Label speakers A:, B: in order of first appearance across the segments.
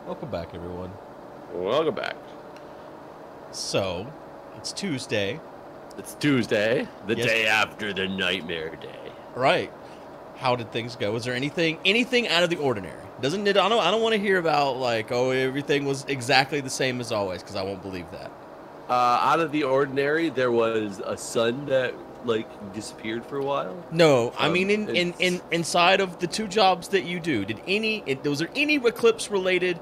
A: Welcome back, everyone.
B: Welcome back.
A: So, it's Tuesday.
B: It's Tuesday, the
A: Yes.
B: day after the nightmare day.
A: Right. How did things go? Was there anything out of the ordinary? Doesn't it? I don't want to hear about like, oh, everything was exactly the same as always, because I won't believe that.
B: Out of the ordinary, there was a sun that disappeared for a while.
A: No, I mean inside of the two jobs that you do, was there any eclipse related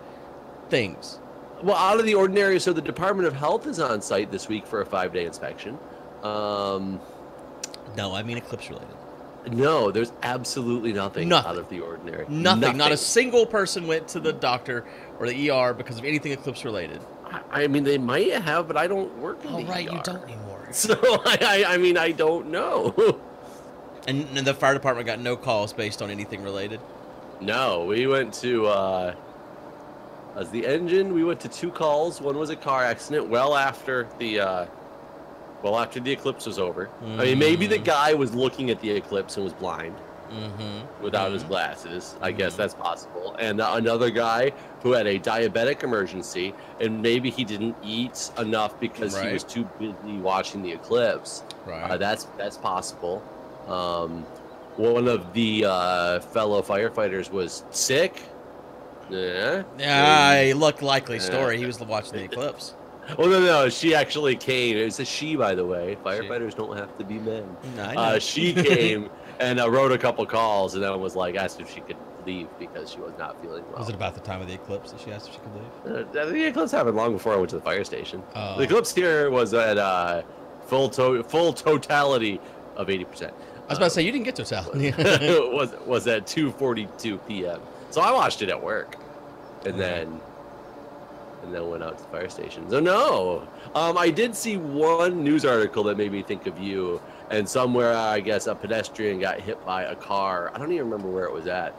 A: things?
B: Well, out of the ordinary, so the Department of Health is on site this week for a 5-day inspection.
A: No, I mean eclipse related.
B: No, there's absolutely nothing out of the ordinary.
A: Nothing. Not a single person went to the doctor or the ER because of anything eclipse related.
B: I mean, they might have, but I don't work in the
A: right,
B: ER.
A: you don't anymore.
B: So, I mean, I don't know.
A: And the fire department got no calls based on anything related?
B: No, we went to, as the engine, we went to 2 calls. One was a car accident after the eclipse was over.
A: Mm-hmm.
B: I mean, maybe the guy was looking at the eclipse and was blind without his glasses. I guess that's possible. And another guy who had a diabetic emergency, and maybe he didn't eat enough because he was too busy watching the eclipse.
A: Right.
B: That's possible. One of the fellow firefighters was sick.
A: Yeah, he looked likely story. He was watching the eclipse.
B: Oh, no, she actually came. It was a she, by the way. Firefighters don't have to be men.
A: No, I know.
B: She came and wrote a couple calls, and then asked if she could leave because she was not feeling well.
A: Was it about the time of the eclipse that she asked if she could leave?
B: The eclipse happened long before I went to the fire station.
A: Oh.
B: The eclipse here was at full totality of 80%.
A: I was about to say, you didn't get totality.
B: was at 2:42 p.m. So I watched it at work, and then went out to the fire station. So no, I did see one news article that made me think of you. And somewhere, I guess, a pedestrian got hit by a car. I don't even remember where it was at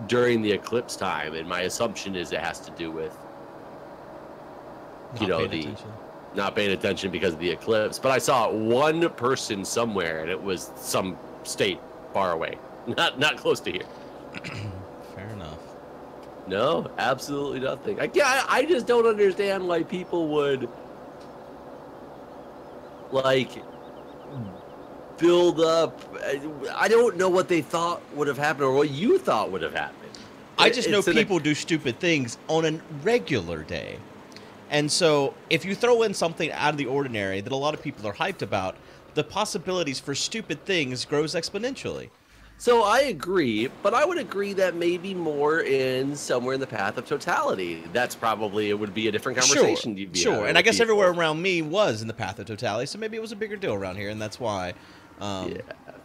B: during the eclipse time. And my assumption is it has to do with, not paying attention because of the eclipse. But I saw one person somewhere, and it was some state far away, not close to here.
A: Fair enough.
B: No, absolutely nothing. I just don't understand why people would build up. I don't know what they thought would have happened or what you thought would have happened.
A: I just know people do stupid things on a regular day. And so if you throw in something out of the ordinary that a lot of people are hyped about, the possibilities for stupid things grows exponentially.
B: So I agree, but I would agree that maybe more in somewhere in the path of totality. It would be a different conversation.
A: Sure, and I guess everywhere around me was in the path of totality, so maybe it was a bigger deal around here, and that's why.
B: Yeah,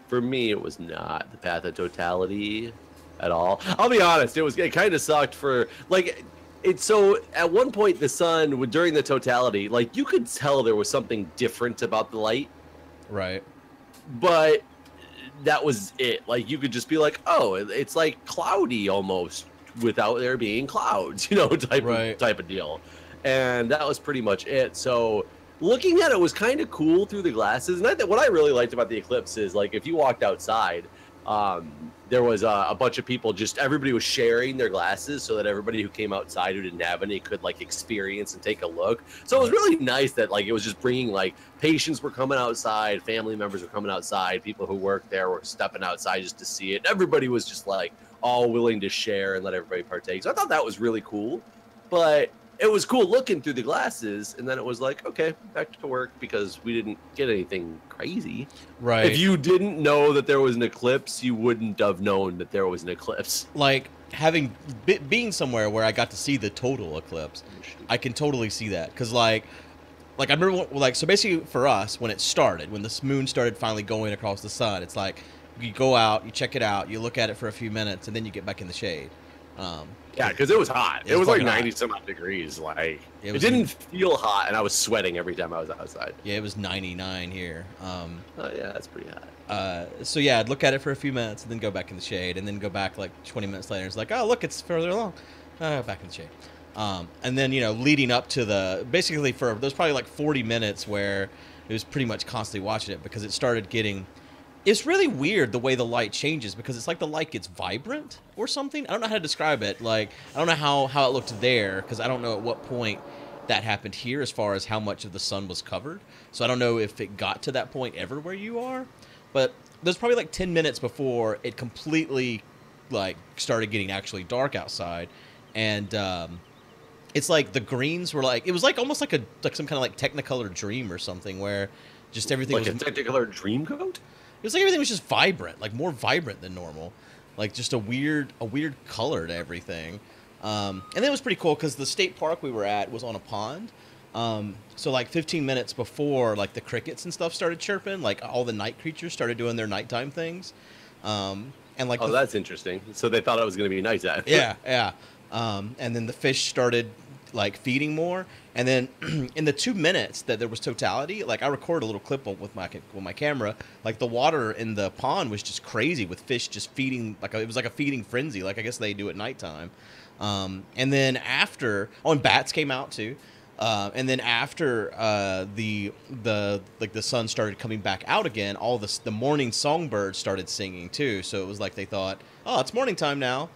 B: for me, it was not the path of totality at all. I'll be honest, it kind of sucked for, so at one point the sun, during the totality, you could tell there was something different about the light.
A: Right.
B: But that was it. You could just be like, oh, it's cloudy almost without there being clouds, type of deal. And that was pretty much it. So looking at it was kind of cool through the glasses. And what I really liked about the eclipse is if you walked outside, there was a bunch of people, everybody was sharing their glasses so that everybody who came outside who didn't have any could experience and take a look. So it was really nice that it was just bringing patients were coming outside, family members were coming outside, people who worked there were stepping outside just to see it. Everybody was just all willing to share and let everybody partake. So I thought that was really cool, but it was cool looking through the glasses, and then it was okay, back to work because we didn't get anything crazy.
A: Right.
B: If you didn't know that there was an eclipse, you wouldn't have known that there was an eclipse.
A: Having being somewhere where I got to see the total eclipse, I can totally see that. Because, I remember, so basically for us, when it started, when the moon started finally going across the sun, it's you go out, you check it out, you look at it for a few minutes, and then you get back in the shade.
B: Yeah, because it was hot. It was 90 some odd degrees. It didn't feel hot, and I was sweating every time I was outside.
A: Yeah, it was 99 here.
B: Oh yeah, that's pretty hot.
A: So yeah, I'd look at it for a few minutes, and then go back in the shade, and then go back 20 minutes later. It's oh look, it's further along. Back in the shade. And then leading up to basically there's probably 40 minutes where it was pretty much constantly watching it because it started getting It's really weird the way the light changes because it's like the light gets vibrant or something. I don't know how to describe it. Like, I don't know how it looked there because I don't know at what point that happened here as far as how much of the sun was covered. So I don't know if it got to that point ever where you are. But there's probably like 10 minutes before it completely like started getting actually dark outside. And it's like the greens were like, it was like almost like some kind of like Technicolor dream or something where just everything
B: like
A: was...
B: a Technicolor dream coat?
A: It was like everything was just vibrant, like more vibrant than normal, like just a weird color to everything. And then it was pretty cool because the state park we were at was on a pond. So like 15 minutes before, like the crickets and stuff started chirping, like all the night creatures started doing their nighttime things. And like,
B: that's interesting. So they thought it was going to be nighttime.
A: Yeah, yeah. And then the fish started like feeding more, and then in the 2 minutes that there was totality, like I recorded a little clip with my camera, like the water in the pond was just crazy with fish just feeding, like it was like a feeding frenzy, like I guess they do at nighttime. And then after, and bats came out too. And then after the sun started coming back out again, all the morning songbirds started singing too. So it was like they thought, oh, it's morning time now.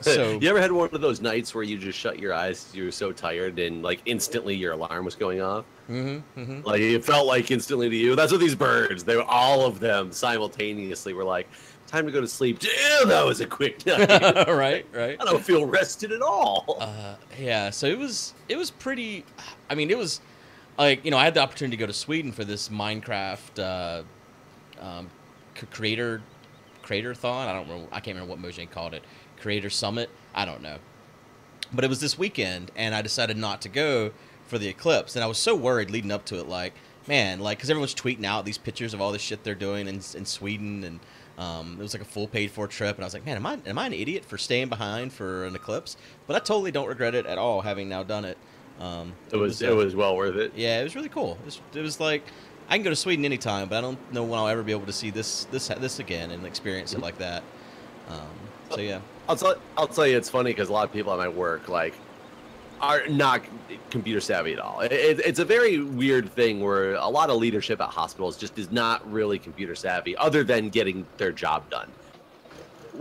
A: So
B: you ever had one of those nights where you just shut your eyes, you were so tired, and like instantly your alarm was going off? Like it felt like instantly to you. That's what these birds, they were, all of them simultaneously were like, time to go to sleep. Damn, that was a quick night.
A: right.
B: I don't feel rested at all.
A: Yeah, so it was pretty. I mean, it was like, I had the opportunity to go to Sweden for this Minecraft creator-thon. I can't remember what Mojang called it. Creator Summit. I don't know. But it was this weekend, and I decided not to go for the eclipse. And I was so worried leading up to it, like, man, like, because everyone's tweeting out these pictures of all this shit they're doing in Sweden, and it was like a full paid-for trip. And I was like, man, am I an idiot for staying behind for an eclipse? But I totally don't regret it at all, having now done it.
B: It was well worth it.
A: Yeah, it was really cool. It was like, I can go to Sweden anytime, but I don't know when I'll ever be able to see this again and experience it like that. So yeah,
B: I'll tell you, it's funny because a lot of people at my work like are not computer savvy at all. It's a very weird thing where a lot of leadership at hospitals just is not really computer savvy, other than getting their job done.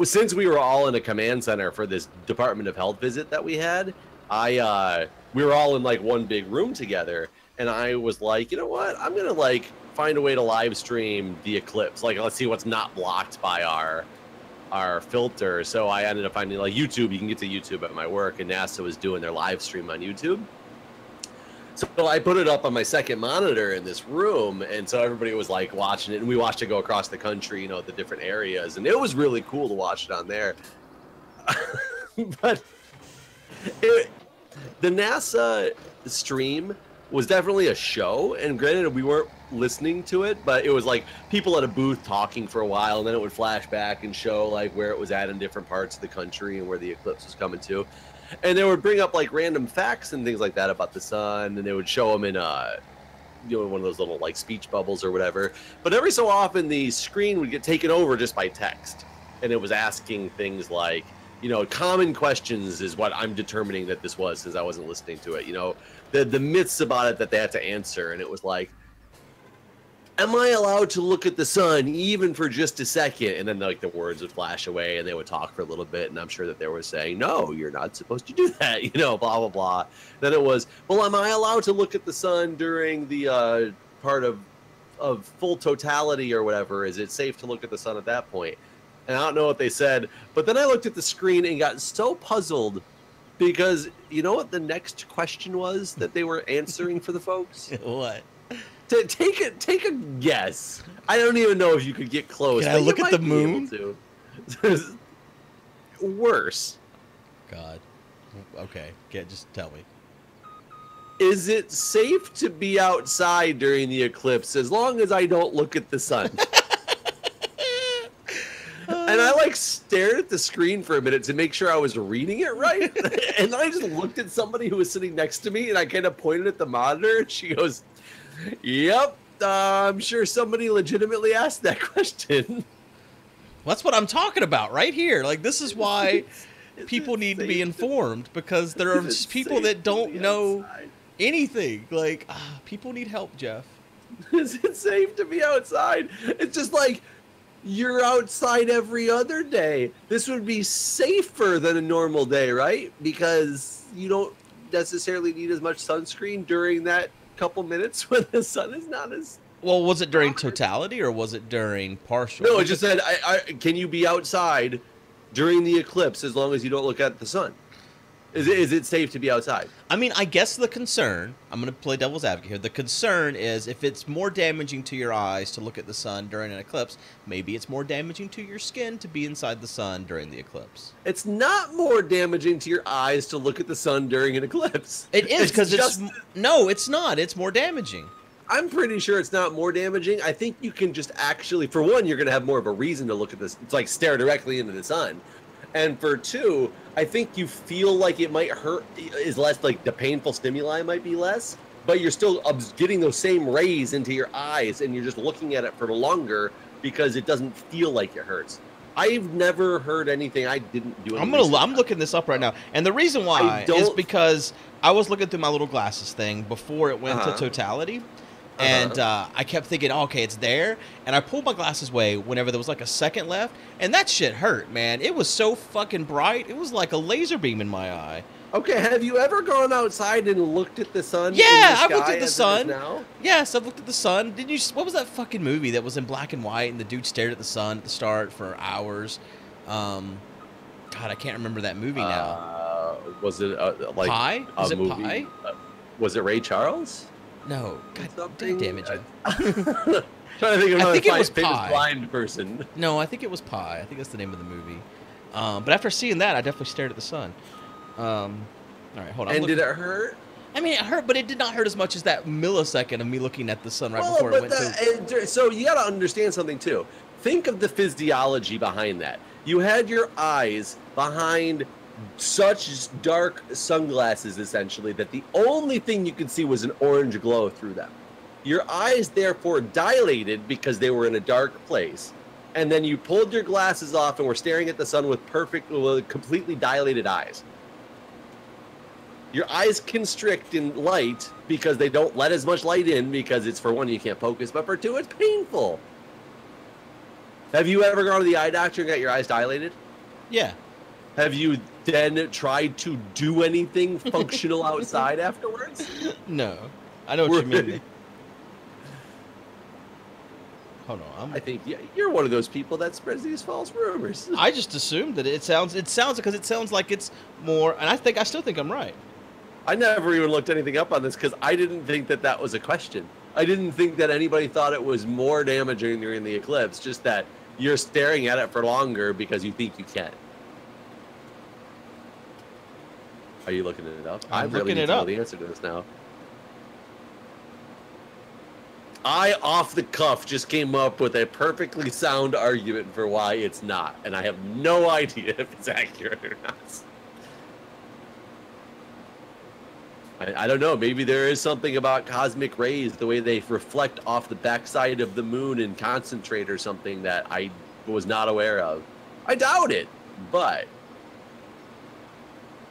B: Since we were all in a command center for this Department of Health visit that we had, we were all in like one big room together, and I was like, you know what? I'm gonna like find a way to live stream the eclipse. Like, let's see what's not blocked by our filter. So I ended up finding like YouTube. You can get to YouTube at my work, and NASA was doing their live stream on YouTube. So I put it up on my second monitor in this room, and so everybody was like watching it, and we watched it go across the country, the different areas, and it was really cool to watch it on there. But the NASA stream was definitely a show, and granted we weren't listening to it, but it was like people at a booth talking for a while, and then it would flash back and show like where it was at in different parts of the country and where the eclipse was coming to, and they would bring up like random facts and things like that about the sun, and they would show them in one of those little like speech bubbles or whatever. But every so often the screen would get taken over just by text, and it was asking things like, common questions is what I'm determining that this was, since I wasn't listening to it. The myths about it that they had to answer, and it was like, am I allowed to look at the sun even for just a second? And then like the words would flash away, and they would talk for a little bit, and I'm sure that they were saying, no, you're not supposed to do that, blah, blah, blah. Then it was, well, am I allowed to look at the sun during the part of full totality or whatever? Is it safe to look at the sun at that point? And I don't know what they said, but then I looked at the screen and got so puzzled, because you know what the next question was that they were answering for the folks?
A: What?
B: Take a guess. I don't even know if you could get close.
A: Can I look at the moon?
B: Worse.
A: God. Okay. Just tell me.
B: Is it safe to be outside during the eclipse as long as I don't look at the sun? And I like stared at the screen for a minute to make sure I was reading it right. And I just looked at somebody who was sitting next to me, and I kind of pointed at the monitor, and she goes, yep, I'm sure somebody legitimately asked that question.
A: Well, that's what I'm talking about right here. Like, this is why people need to be informed, because there are people that don't know anything. Like, people need help, Jeff.
B: Is it safe to be outside? It's just like you're outside every other day. This would be safer than a normal day, right? Because you don't necessarily need as much sunscreen during that couple minutes when the sun is not as...
A: Well, was it during totality or was it during partial?
B: No, it just said, can you be outside during the eclipse as long as you don't look at the sun? Is it safe to be outside?
A: I mean, I guess the concern, I'm going to play devil's advocate here. The concern is if it's more damaging to your eyes to look at the sun during an eclipse, maybe it's more damaging to your skin to be inside the sun during the eclipse.
B: It's not more damaging to your eyes to look at the sun during an eclipse.
A: It is because no, it's not. It's more damaging.
B: I'm pretty sure it's not more damaging. I think you can just actually, for one, you're going to have more of a reason to look at this. It's like stare directly into the sun. And for two, I think you feel like it might hurt is less, like the painful stimuli might be less, but you're still getting those same rays into your eyes and you're just looking at it for longer because it doesn't feel like it hurts. I've never heard anything. I didn't do it.
A: I'm looking this up right now. And the reason why is because I was looking through my little glasses thing before it went to totality. And I kept thinking, oh, okay, it's there. And I pulled my glasses away whenever there was like a second left. And that shit hurt, man. It was so fucking bright. It was like a laser beam in my eye.
B: Okay, have you ever gone outside and looked at the sun?
A: Yeah, I've looked at the sun. Yes, I've looked at the sun. Didn't you? What was that fucking movie that was in black and white and the dude stared at the sun at the start for hours? God, I can't remember that movie now.
B: Was it like
A: Pi? Is it
B: movie?
A: Pi?
B: Was it Ray Charles?
A: No, God damn it, Jim.
B: Trying to think of another famous blind person.
A: No, I think it was Pi. I think that's the name of the movie. But after seeing that, I definitely stared at the sun. All right, hold on.
B: And did it hurt?
A: I mean, it hurt, but it did not hurt as much as that millisecond of me looking at the sun before it went to...
B: So you got to understand something, too. Think of the physiology behind that. You had your eyes behind such dark sunglasses, essentially, that the only thing you could see was an orange glow through them. Your eyes, therefore, dilated because they were in a dark place. And then you pulled your glasses off and were staring at the sun with completely dilated eyes. Your eyes constrict in light because they don't let as much light in because it's, for one, you can't focus, but for two, it's painful. Have you ever gone to the eye doctor and got your eyes dilated?
A: Yeah.
B: Have you then tried to do anything functional outside afterwards?
A: No. I know what you mean. Hold on.
B: I think you're one of those people that spreads these false rumors.
A: I just assumed that it sounds because it sounds like it's more, and I still think I'm right.
B: I never even looked anything up on this because I didn't think that was a question. I didn't think that anybody thought it was more damaging during the eclipse, just that you're staring at it for longer because you think you can. Are you looking it up?
A: I'm
B: really
A: looking
B: need
A: it
B: to know
A: up.
B: the answer to this now. I, off the cuff, just came up with a perfectly sound argument for why it's not, and I have no idea if it's accurate or not. I don't know. Maybe there is something about cosmic rays, the way they reflect off the backside of the moon and concentrate or something that I was not aware of. I doubt it, but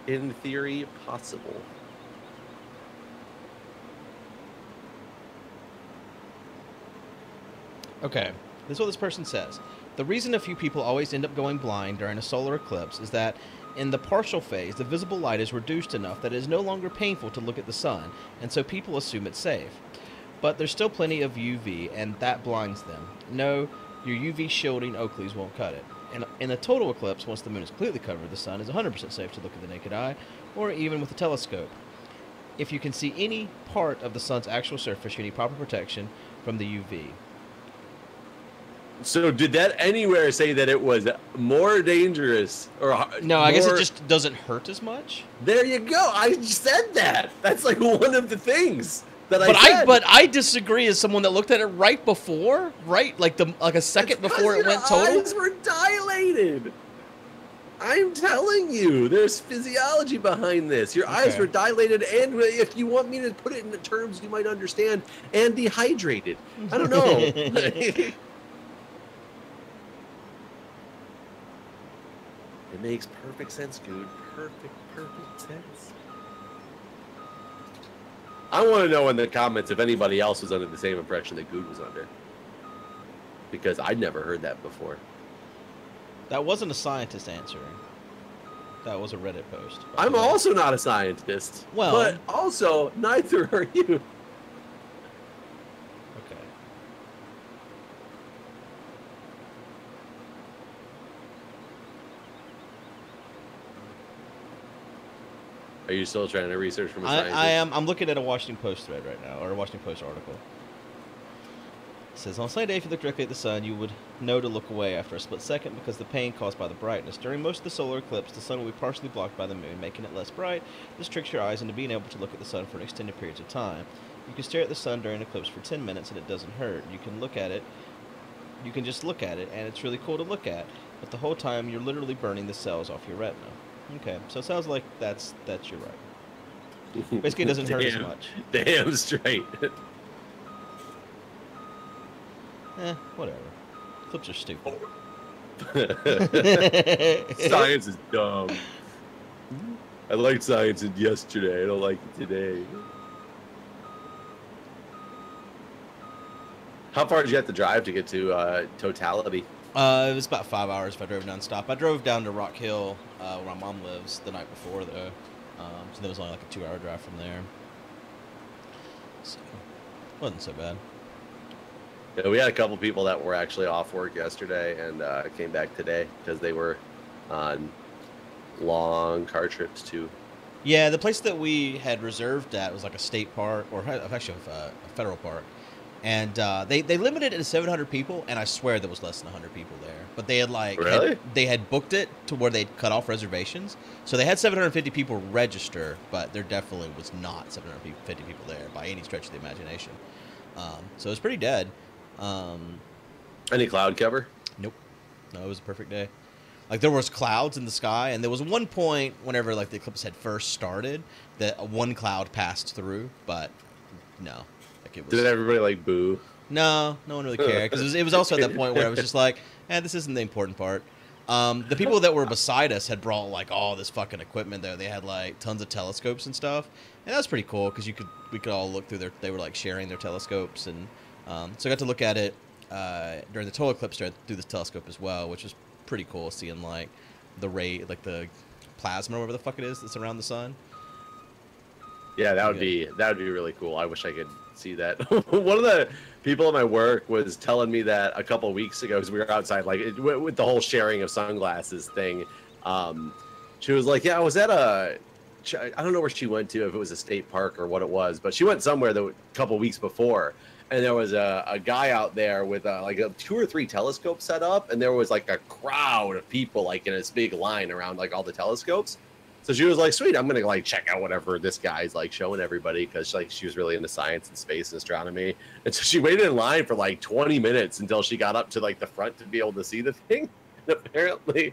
B: in theory, possible.
A: Okay, this is what this person says. The reason a few people always end up going blind during a solar eclipse is that in the partial phase, the visible light is reduced enough that it is no longer painful to look at the sun, and so people assume it's safe. But there's still plenty of UV, and that blinds them. No, your UV shielding Oakleys won't cut it. And in a total eclipse, once the moon is completely covered, the sun is 100% safe to look at the naked eye, or even with a telescope. If you can see any part of the sun's actual surface, you need proper protection from the UV.
B: So did that anywhere say that it was more dangerous or
A: no? I guess it just doesn't hurt as much.
B: There you go. I said that. That's like one of the things that I said.
A: But I disagree. As someone that looked at it right before, like a second before it went total.
B: Your eyes were dilated. I'm telling you, there's physiology behind this. Your eyes were dilated, and if you want me to put it in the terms you might understand, and dehydrated. I don't know. It makes perfect sense, Guude. Perfect sense. I want to know in the comments if anybody else was under the same impression that Guude was under. Because I'd never heard that before.
A: That wasn't a scientist answering. That was a Reddit post.
B: I'm also not a scientist.
A: Well,
B: but also, neither are you.
A: Okay.
B: Are you still trying to research from a scientist?
A: I am. I'm looking at a Washington Post thread right now, or a Washington Post article. It says, on a sunny day, if you look directly at the sun, you would know to look away after a split second because the pain caused by the brightness. During most of the solar eclipse, the sun will be partially blocked by the moon, making it less bright. This tricks your eyes into being able to look at the sun for an extended periods of time. You can stare at the sun during an eclipse for 10 minutes and it doesn't hurt. You can look at it. You can just look at it, and it's really cool to look at. But the whole time, you're literally burning the cells off your retina. Okay, so it sounds like that's you're right. Basically, it doesn't hurt as much.
B: Damn straight.
A: Whatever. Clips are stupid.
B: Science is dumb. I liked science yesterday. I don't like it today. How far did you have to drive to get to Totality?
A: It was about 5 hours if I drove nonstop. I drove down to Rock Hill, where my mom lives, the night before, though. So that was only like a 2-hour drive from there. So, wasn't so bad.
B: Yeah, we had a couple people that were actually off work yesterday and came back today because they were on long car trips too.
A: Yeah, the place that we had reserved at was like a state park, or actually a federal park. And they limited it to 700 people, and I swear there was less than 100 people there. But they had they had booked it to where they'd cut off reservations. So they had 750 people register, but there definitely was not 750 people there by any stretch of the imagination. So it was pretty dead.
B: Any cloud cover?
A: Nope. No, it was a perfect day. Like, there was clouds in the sky, and there was one point whenever, like, the eclipse had first started that one cloud passed through, but no. Like, it was...
B: Did everybody, like, boo?
A: No, no one really cared, because it was also at that point where I was just like, this isn't the important part. The people that were beside us had brought, like, all this fucking equipment there. They had, like, tons of telescopes and stuff, and that was pretty cool, because we could all look through they were, like, sharing their telescopes, and so I got to look at it during the total eclipse through this telescope as well, which was pretty cool, seeing like the plasma or whatever the fuck it is that's around the sun.
B: Yeah, that would be really cool. I wish I could see that. One of the people at my work was telling me that a couple of weeks ago, as we were outside, like with the whole sharing of sunglasses thing. She was like, "Yeah, I was at I don't know where she went to, if it was a state park or what it was, but she went somewhere a couple of weeks before." And there was a guy out there with like 2 or 3 telescopes set up, and there was like a crowd of people like in this big line around like all the telescopes. So she was like, "Sweet, I'm gonna like check out whatever this guy's like showing everybody," because like she was really into science and space and astronomy. And so she waited in line for like 20 minutes until she got up to like the front to be able to see the thing. And apparently,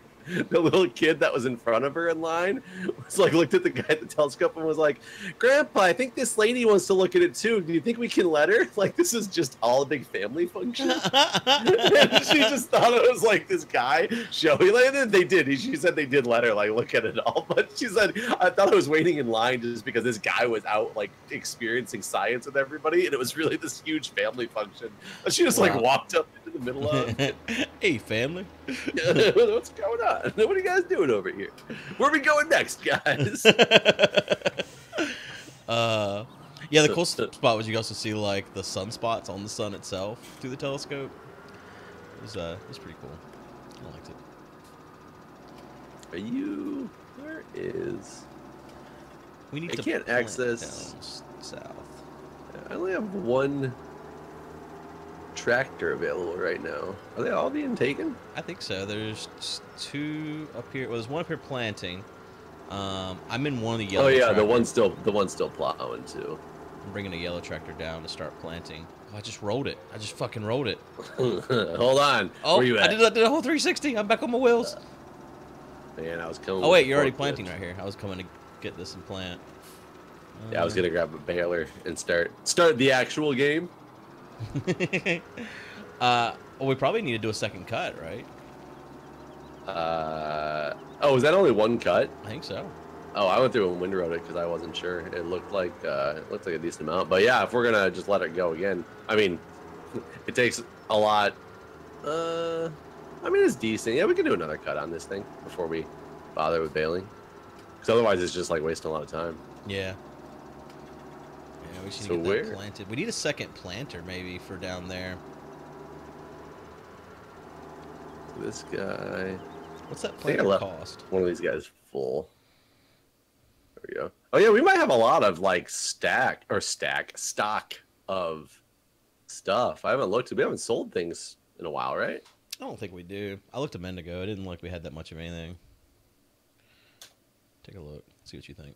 B: the little kid that was in front of her in line was like looked at the guy at the telescope and was like, "Grandpa, I think this lady wants to look at it too. Do you think we can let her? Like, this is just all a big family function." And she just thought it was like this guy showing. Like, they did. She said they did let her like look at it all, but she said, "I thought I was waiting in line just because this guy was out like experiencing science with everybody, and it was really this huge family function." And she just like walked up into the middle of it.
A: Hey, family.
B: What's going on? What are you guys doing over here? Where are we going next, guys?
A: Yeah, the cool spot was you could also see like the sunspots on the sun itself through the telescope. It was pretty cool. I liked it.
B: Where is?
A: We need
B: I
A: to
B: can't access
A: down south.
B: I only have one tractor available right now. Are they all being taken?
A: I think so. There's 2 up here. Well, there's one up here planting. I'm in one of the yellow.
B: Oh yeah,
A: tractors.
B: the one's still plowing too.
A: I'm bringing a yellow tractor down to start planting. Oh, I just rolled it. I just fucking rolled it.
B: Hold on.
A: Oh,
B: where you at?
A: I did a whole 360. I'm back on my wheels.
B: Man, I was coming.
A: Oh wait, you're already planting right here. I was coming to get this and plant.
B: Yeah, I was gonna grab a baler and start the actual game.
A: Well, we probably need to do a second cut, right?
B: Oh, is that only one cut?
A: I think so.
B: Oh, I went through and windrowed it because I wasn't sure. It looked like a decent amount. But yeah, if we're gonna just let it go again, I mean, it takes a lot. I mean, it's decent. Yeah, we can do another cut on this thing before we bother with baling. Because otherwise, it's just like wasting a lot of time.
A: Yeah. Yeah, we should get that planted. We need a second planter maybe for down there.
B: This guy.
A: What's that planter cost?
B: One of these guys full. There we go. Oh yeah, we might have a lot of like stock of stuff. I haven't looked. We haven't sold things in a while, right?
A: I don't think we do. I looked a minute ago. It didn't look like we had that much of anything. Take a look. See what you think.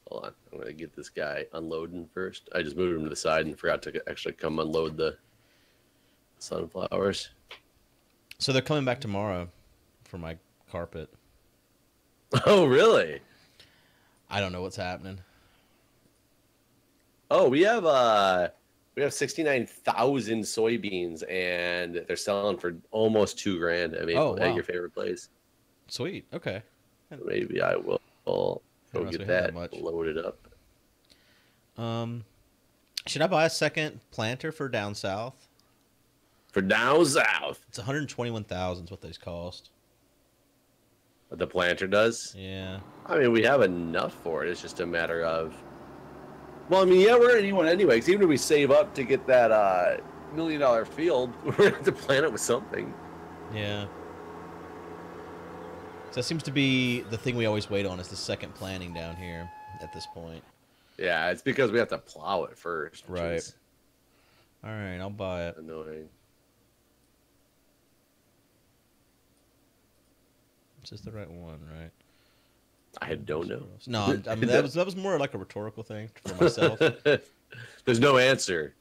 B: Hold on. I'm going to get this guy unloading first. I just moved him to the side and forgot to actually come unload the sunflowers.
A: So they're coming back tomorrow for my carpet.
B: Oh, really?
A: I don't know what's happening.
B: Oh, we have 69,000 soybeans, and they're selling for almost $2,000 at your favorite place.
A: Sweet. Okay.
B: Maybe I will go get that loaded up.
A: Should I buy a second planter for down south?
B: For down south,
A: it's 121,000 is what those cost.
B: What the planter does?
A: Yeah.
B: I mean, we have enough for it. It's just a matter of. Well, I mean, yeah, we're at anyone anyway. Because even if we save up to get that $1 million field, we're gonna have to plant it with something.
A: Yeah. So that seems to be the thing we always wait on is the second planting down here at this point.
B: Yeah, it's because we have to plow it first.
A: Right. All right, I'll buy it.
B: Annoying.
A: Is this the right one, right?
B: I don't know.
A: No, I mean that was more like a rhetorical thing for myself.
B: There's no answer.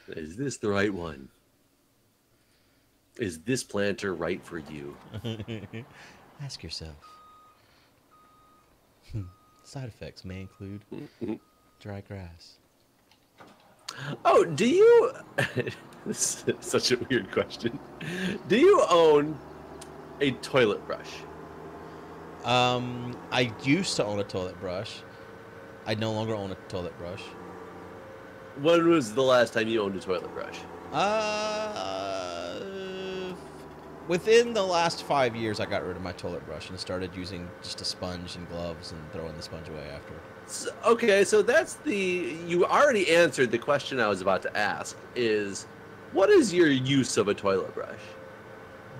B: Is this the right one? Is this planter right for you?
A: Ask yourself. Side effects may include dry grass.
B: Oh, do you... This is such a weird question. Do you own a toilet brush?
A: I used to own a toilet brush. I no longer own a toilet brush.
B: When was the last time you owned a toilet brush?
A: Within the last 5 years, I got rid of my toilet brush and started using just a sponge and gloves and throwing the sponge away after.
B: So, okay, so that's the... You already answered the question I was about to ask, is what is your use of a toilet brush?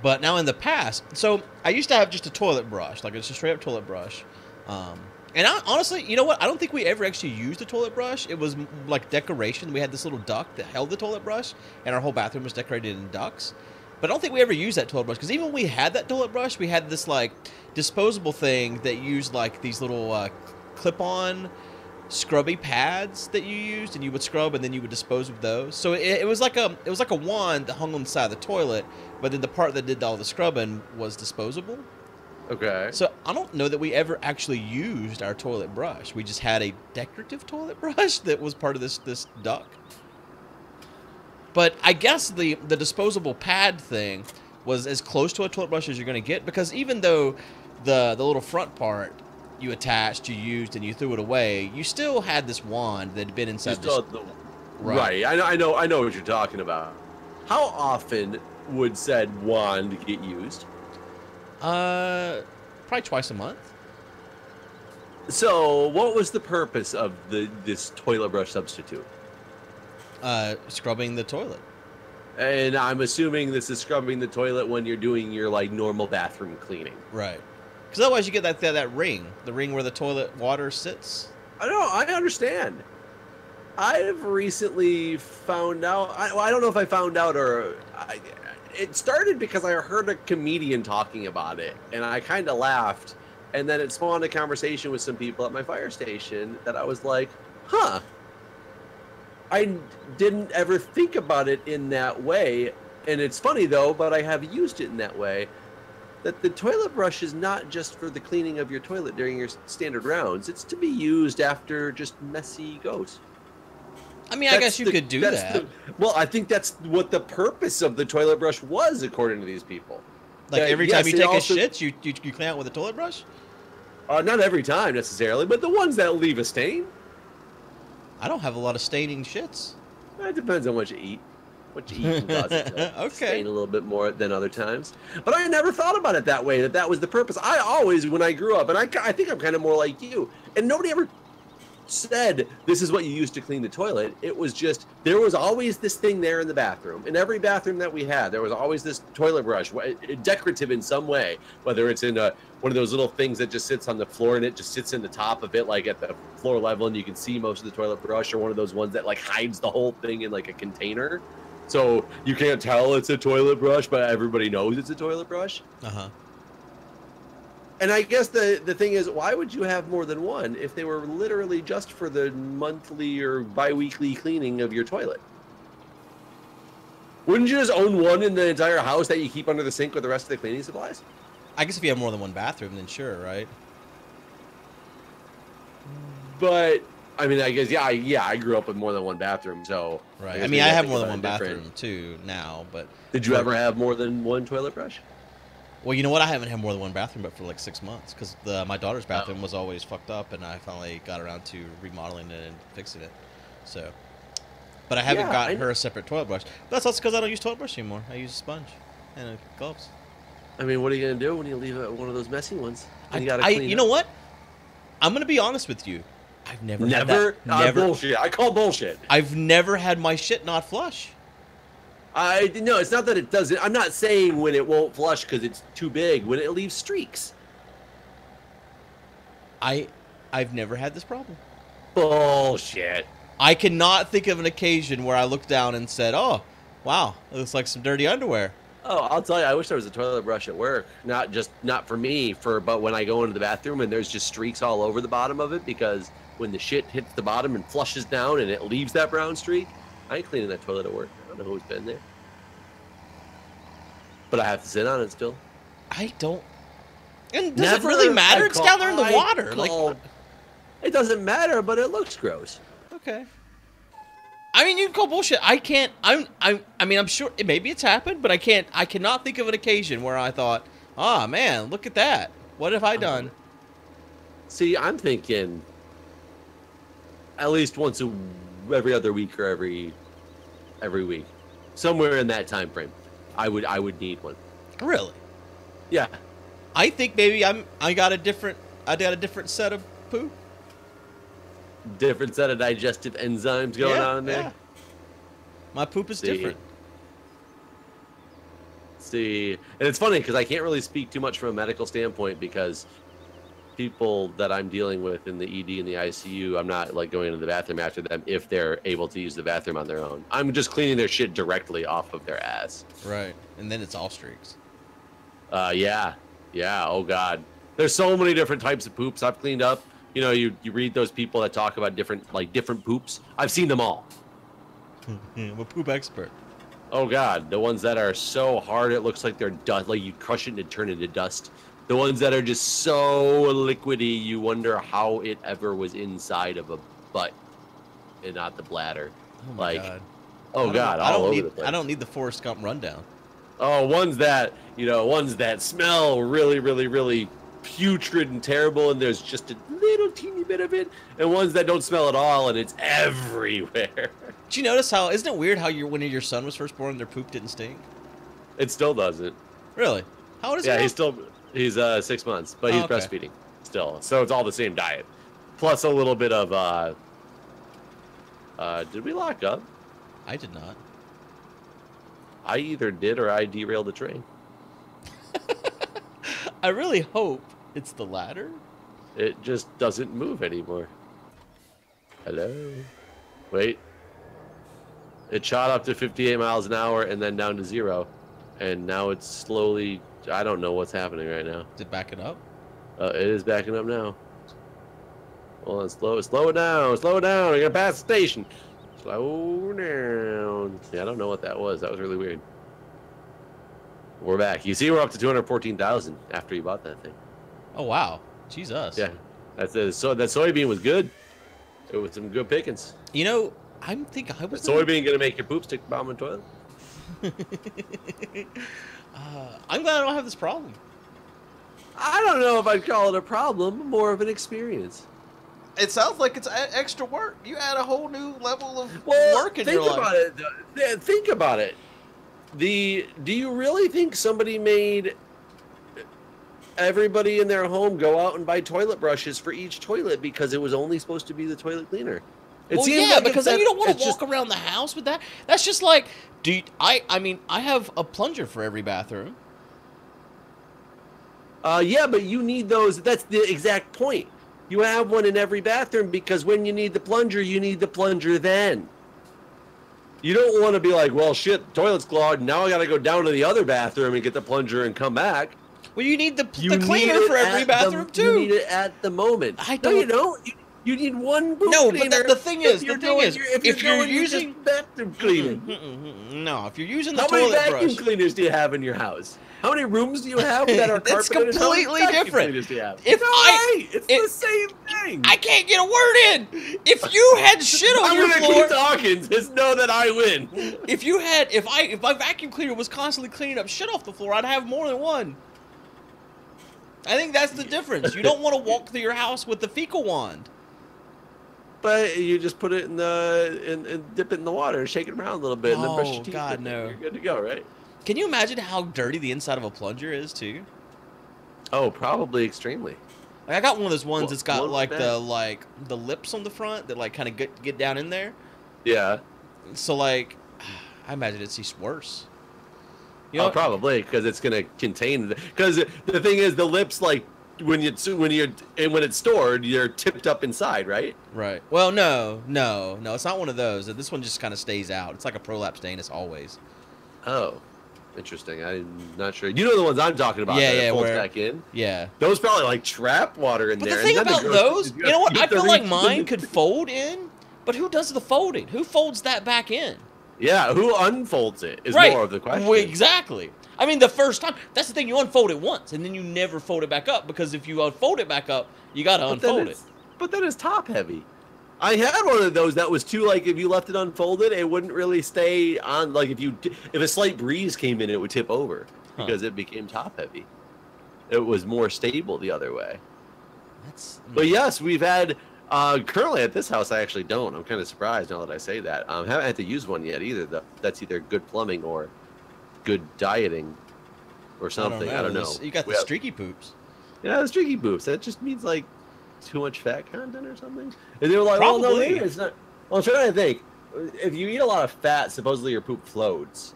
A: But now in the past, so I used to have just a toilet brush, like it's a straight up toilet brush. And honestly, you know what? I don't think we ever actually used a toilet brush. It was like decoration. We had this little duck that held the toilet brush, and our whole bathroom was decorated in ducks. But I don't think we ever used that toilet brush, because even when we had that toilet brush, we had this like disposable thing that used like these little clip-on scrubby pads that you used, and you would scrub and then you would dispose of those. So it was like a wand that hung on the side of the toilet, but then the part that did all the scrubbing was disposable.
B: Okay.
A: So I don't know that we ever actually used our toilet brush. We just had a decorative toilet brush that was part of this duck. But I guess the disposable pad thing was as close to a toilet brush as you're going to get, because even though the little front part you attached, you used, and you threw it away, you still had this wand that had been inside the...
B: Right. I know what you're talking about. How often would said wand get used?
A: Probably twice a month.
B: So, what was the purpose of this toilet brush substitute?
A: Scrubbing the toilet.
B: And I'm assuming this is scrubbing the toilet when you're doing your like normal bathroom cleaning.
A: Right. Because otherwise you get that ring, the ring where the toilet water sits.
B: I understand. I've recently found out. I don't know if I found out or it started because I heard a comedian talking about it, and I kind of laughed, and then it spawned a conversation with some people at my fire station that I was like, huh. I didn't ever think about it in that way, and it's funny though, but I have used it in that way, that the toilet brush is not just for the cleaning of your toilet during your standard rounds. It's to be used after just messy goes.
A: I mean, I guess you could do that.
B: Well, I think that's what the purpose of the toilet brush was, according to these people.
A: Like every time you take a shit, you clean out with a toilet brush?
B: Not every time necessarily, but the ones that leave a stain.
A: I don't have a lot of staining shits.
B: It depends on what you eat. What you eat can cause it to stain a little bit more than other times. But I never thought about it that way, that was the purpose. I always, when I grew up, and I think I'm kind of more like you, and nobody ever said this is what you used to clean the toilet. It was just, there was always this thing there in the bathroom. In every bathroom that we had, there was always this toilet brush, decorative in some way, whether it's in one of those little things that just sits on the floor and it just sits in the top of it, like at the floor level, and you can see most of the toilet brush, or one of those ones that like hides the whole thing in like a container. So you can't tell it's a toilet brush, but everybody knows it's a toilet brush.
A: Uh-huh.
B: And I guess the thing is, why would you have more than one if they were literally just for the monthly or bi-weekly cleaning of your toilet? Wouldn't you just own one in the entire house that you keep under the sink with the rest of the cleaning supplies?
A: I guess if you have more than one bathroom, then sure, right?
B: But I mean, I guess yeah. I grew up with more than one bathroom, so
A: right. I mean, I have more than one bathroom too now. But
B: did you ever have more than one toilet brush?
A: Well, you know what? I haven't had more than one bathroom, but for like 6 months, because my daughter's bathroom was always fucked up, and I finally got around to remodeling it and fixing it. So, but I haven't gotten her a separate toilet brush. But that's also because I don't use toilet brush anymore. I use a sponge and gloves.
B: I mean, what are you gonna do when you leave one of those messy ones?
A: You know what? I'm gonna be honest with you. I've never had that.
B: Bullshit. I call bullshit.
A: I've never had my shit not flush.
B: No, it's not that it doesn't. I'm not saying when it won't flush because it's too big. When it leaves streaks.
A: I've never had this problem.
B: Bullshit.
A: I cannot think of an occasion where I looked down and said, "Oh, wow, it looks like some dirty underwear."
B: Oh, I'll tell you, I wish there was a toilet brush at work. Not for me, but when I go into the bathroom and there's just streaks all over the bottom of it, because when the shit hits the bottom and flushes down and it leaves that brown streak, I ain't cleaning that toilet at work. I don't know who's been there. But I have to sit on it still.
A: I don't. And does it really matter? It's down there in the water.
B: It doesn't matter, but it looks gross.
A: Okay. I mean, you can call bullshit. I can't. I mean, I'm sure maybe it's happened, but I cannot think of an occasion where I thought, "Ah, man, look at that. What have I done?"
B: See, I'm thinking at least once every other week or every week, somewhere in that time frame, I would need one.
A: Really?
B: Yeah.
A: I think maybe I got a different set of poo.
B: Different set of digestive enzymes going on in there. Yeah.
A: My poop is different.
B: See, and it's funny because I can't really speak too much from a medical standpoint, because people that I'm dealing with in the ED and the ICU, I'm not like going into the bathroom after them if they're able to use the bathroom on their own. I'm just cleaning their shit directly off of their ass.
A: Right, and then it's all streaks.
B: Yeah. Oh God, there's so many different types of poops I've cleaned up. You know, you read those people that talk about different poops. I've seen them all.
A: I'm a poop expert.
B: Oh God, the ones that are so hard it looks like they're dust, like you crush it and it turn into dust. The ones that are just so liquidy, you wonder how it ever was inside of a butt and not the bladder.
A: Oh my God.
B: Oh God, all over the place.
A: I don't need the Forrest Gump rundown.
B: Oh, ones that smell really, really, really putrid and terrible, and there's just a little teeny bit of it, and ones that don't smell at all, and it's everywhere.
A: Did you notice how? Isn't it weird how when your son was first born, their poop didn't stink?
B: It still doesn't.
A: Really? How old is he?
B: Yeah, he's 6 months, but he's breastfeeding still, so it's all the same diet, plus a little bit of. Did we lock up?
A: I did not.
B: I either did or I derailed the train.
A: I really hope it's the latter.
B: It just doesn't move anymore. Hello? Wait. It shot up to 58 miles an hour and then down to 0. And now it's slowly... I don't know what's happening right now.
A: Is it backing up?
B: It is backing up now. Hold on, slow it down. Slow it down. We're going to pass the station. Slow down. Yeah, I don't know what that was. That was really weird. We're back. You see, we're up to 214,000 after you bought that thing.
A: Oh wow, Jesus.
B: Yeah, so that soybean was good. It was some good pickings.
A: You know, I'm thinking I was.
B: Soybean gonna make your poop stick bomb in the toilet?
A: I'm glad I don't have this problem.
B: I don't know if I'd call it a problem, more of an experience.
A: It sounds like it's extra work. You add a whole new level of work in
B: think
A: your life.
B: about it. Think about it. Do you really think somebody made everybody in their home go out and buy toilet brushes for each toilet because it was only supposed to be the toilet cleaner?
A: Well, yeah, because then you don't want to walk around the house with that. That's just like, I mean, I have a plunger for every bathroom.
B: Yeah, but you need those. That's the exact point. You have one in every bathroom because when you need the plunger then. You don't want to be like, well, shit, toilet's clogged. Now I got to go down to the other bathroom and get the plunger and come back.
A: Well, you need the cleaner for every bathroom, too.
B: You need it at the moment. No, you don't. You need one poop cleaner.
A: No, but the thing is, if you're using
B: bathroom cleaning.
A: No, if you're using the toilet brush.
B: How many vacuum cleaners do you have in your house? How many rooms do you have that are carpeted?
A: It's completely different.
B: It's
A: the
B: same thing.
A: I can't get a word in. If you had shit on your floor,
B: I'm gonna keep talking. Just know that I win.
A: If my vacuum cleaner was constantly cleaning up shit off the floor, I'd have more than one. I think that's the difference. You don't want to walk through your house with the fecal wand.
B: But you just put it in and dip it in the water, shake it around a little bit, and then brush your teeth.
A: God, no.
B: You're good to go, right?
A: Can you imagine how dirty the inside of a plunger is too?
B: Oh, probably extremely.
A: Like I got one of those ones that's got like the lips on the front that like kind of get down in there.
B: Yeah.
A: So like, I imagine it's worse.
B: You know, probably because it's gonna contain. Because the thing is, the lips like when it's stored, you're tipped up inside, right?
A: Right. Well, no, it's not one of those. This one just kind of stays out. It's like a prolapse Danish always.
B: Oh. Interesting. I'm not sure. You know the ones I'm talking about.
A: Yeah,
B: that folds back in.
A: Yeah.
B: Those probably like trap water in there.
A: But the thing about those, you know what? I feel like mine could fold in, but who does the folding? Who folds that back in?
B: Yeah, who unfolds it is more of the question.
A: Well, exactly. I mean, the first time, that's the thing. You unfold it once, and then you never fold it back up because if you unfold it back up, you got to unfold it.
B: But then it's top heavy. I had one of those that was too, like, if you left it unfolded, it wouldn't really stay on. Like, if a slight breeze came in, it would tip over because it became top heavy. It was more stable the other way. But yes, we've had, currently at this house, I actually don't. I'm kind of surprised now that I say that. I haven't had to use one yet either. That's either good plumbing or good dieting or something. I don't know.
A: You got the streaky poops.
B: Yeah, the streaky poops. That just means, like, too much fat content or something? And they were like,
A: probably.
B: "Oh no, maybe it's not." Well, I'm trying to think. If you eat a lot of fat, supposedly your poop floats.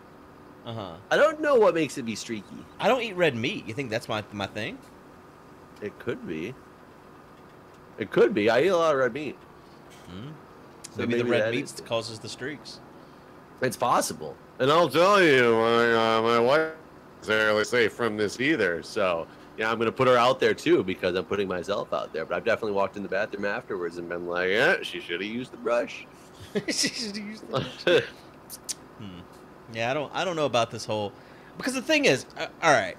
B: I don't know what makes it be streaky.
A: I don't eat red meat. You think that's my thing?
B: It could be. It could be. I eat a lot of red meat.
A: So maybe the red meat causes the streaks.
B: It's possible. And I'll tell you, my wife isn't necessarily safe from this either. So. Yeah, I'm going to put her out there, too, because I'm putting myself out there. But I've definitely walked in the bathroom afterwards and been like, yeah, she should have used the brush.
A: She should have used the brush. Yeah, I don't know about this whole... Because the thing is, all right,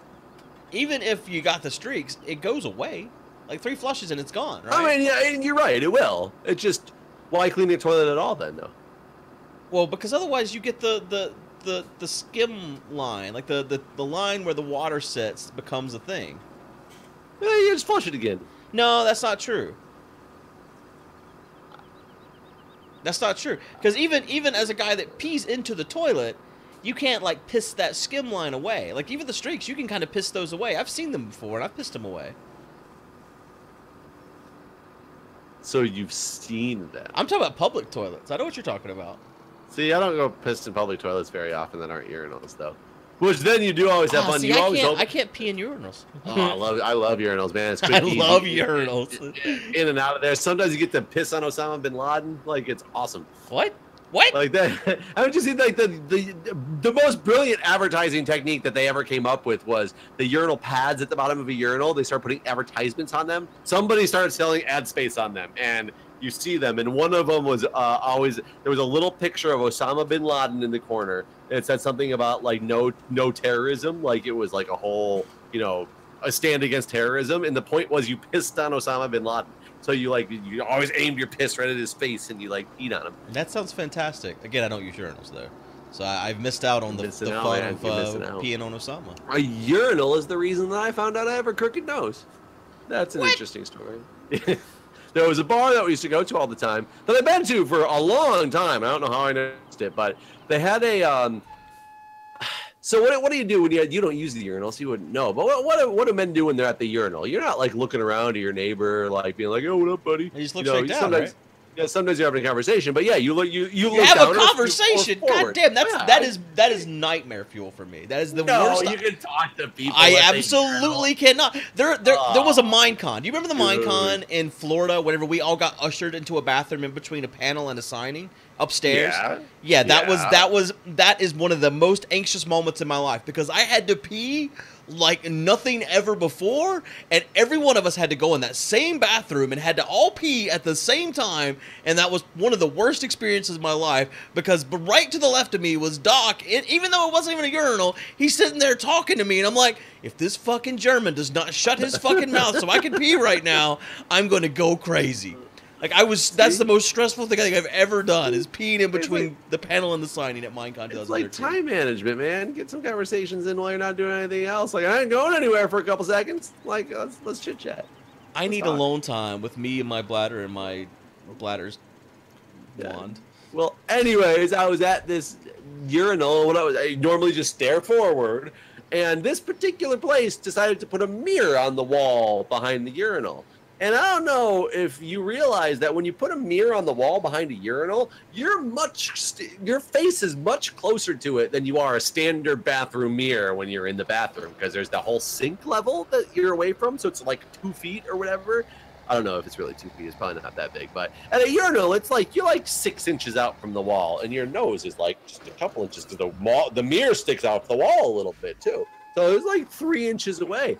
A: even if you got the streaks, it goes away. Like 3 flushes and it's gone, right?
B: I mean, yeah, you're right, it will. It's just, why clean the toilet at all then, though?
A: Well, because otherwise you get the skim line, like the line where the water sits becomes a thing.
B: Yeah, you just flush it again.
A: No, that's not true. That's not true. Because even as a guy that pees into the toilet, you can't like piss that skim line away. Like even the streaks, you can kind of piss those away. I've seen them before and I've pissed them away.
B: So you've seen them?
A: I'm talking about public toilets. I know what you're talking about.
B: See, I don't go piss in public toilets very often that aren't urinals, though. Which then you do always have fun.
A: See, I can't pee in urinals.
B: Oh, I love urinals, man. It's quick,
A: I love urinals.
B: In and out of there. Sometimes you get to piss on Osama bin Laden. Like, it's awesome.
A: What? What?
B: Like that. Haven't you seen like the most brilliant advertising technique that they ever came up with was the urinal pads at the bottom of a urinal. They started putting advertisements on them. Somebody started selling ad space on them, and you see them. And one of them was always there was a little picture of Osama bin Laden in the corner. And it said something about like no terrorism. Like it was like a whole a stand against terrorism. And the point was you pissed on Osama bin Laden. So you always aimed your piss right at his face and you like peed on him.
A: That sounds fantastic. Again, I don't use urinals though. So I've missed out on the fun of peeing on Osama.
B: A urinal is the reason that I found out I have a crooked nose. That's an interesting story. There was a bar that we used to go to all the time that I've been to for a long time. I don't know how I noticed it, but they had a so what do you do when you don't use the urinal, so you wouldn't know. But what do men do when they're at the urinal? You're not like looking around to your neighbor, like being like, "Oh, what up, buddy?"
A: You just look straight down, right?
B: Yeah, sometimes you're having a conversation, but yeah, you look
A: have
B: down
A: a conversation. God damn, that is nightmare fuel for me. That is the worst.
B: No, you can talk to people.
A: I absolutely cannot. There was a Minecon. Do you remember the Minecon in Florida? Whenever we all got ushered into a bathroom in between a panel and a signing upstairs. Yeah, that is one of the most anxious moments in my life because I had to pee like nothing ever before, and every one of us had to go in that same bathroom and had to all pee at the same time, and that was one of the worst experiences of my life because right to the left of me was Doc, even though it wasn't even a urinal, he's sitting there talking to me, and I'm like, if this fucking German does not shut his fucking mouth so I can pee right now, I'm going to go crazy. Like, that's the most stressful thing I think I've ever done, is peeing in between the panel and the signing at Minecon 2013.
B: It's like time management, man. Get some conversations in while you're not doing anything else. Like, I ain't going anywhere for a couple seconds. Like, let's chit-chat.
A: I need alone time with me and my bladder and my bladder's wand.
B: Well, anyways, I was at this urinal. I normally just stare forward, and this particular place decided to put a mirror on the wall behind the urinal. And I don't know if you realize that when you put a mirror on the wall behind a urinal, your face is much closer to it than you are a standard bathroom mirror when you're in the bathroom, because there's the whole sink level that you're away from, so it's like 2 feet or whatever. I don't know if it's really 2 feet. It's probably not that big. But at a urinal, it's like you're like 6 inches out from the wall, and your nose is like just a couple inches to the mirror sticks out the wall a little bit too. So it's like 3 inches away.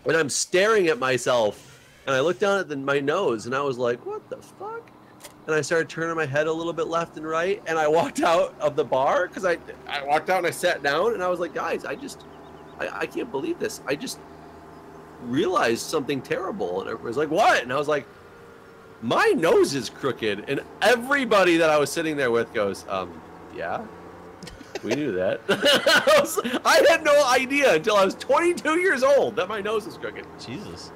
B: And I'm staring at myself. And I looked down at my nose, and I was like, what the fuck? And I started turning my head a little bit left and right, and I walked out of the bar, because I walked out and I sat down, and I was like, guys, I can't believe this. I just realized something terrible. And everybody was like, what? And I was like, my nose is crooked. And everybody that I was sitting there with goes, yeah, we knew that. I had no idea until I was 22 years old that my nose was crooked.
A: Jesus.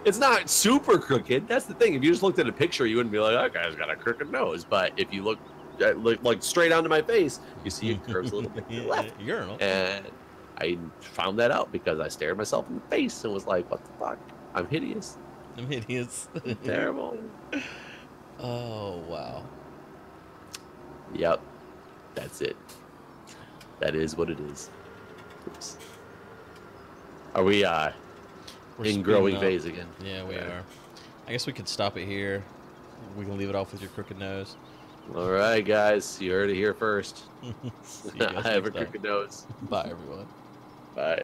B: It's not super crooked. That's the thing. If you just looked at a picture, you wouldn't be like, that guy's got a crooked nose. But if you look like straight onto my face, you see it curves a little bit to the left.
A: Urinal.
B: And I found that out because I stared myself in the face and was like, what the fuck? I'm hideous.
A: I'm hideous.
B: Terrible.
A: Oh, wow.
B: Yep. That's it. That is what it is. Oops. Are we, we're in growing phase again?
A: Yeah, we are. I guess we could stop it here. We can leave it off with your crooked nose.
B: All right, guys. You heard it here first. I have a crooked nose.
A: Bye, everyone.
B: Bye.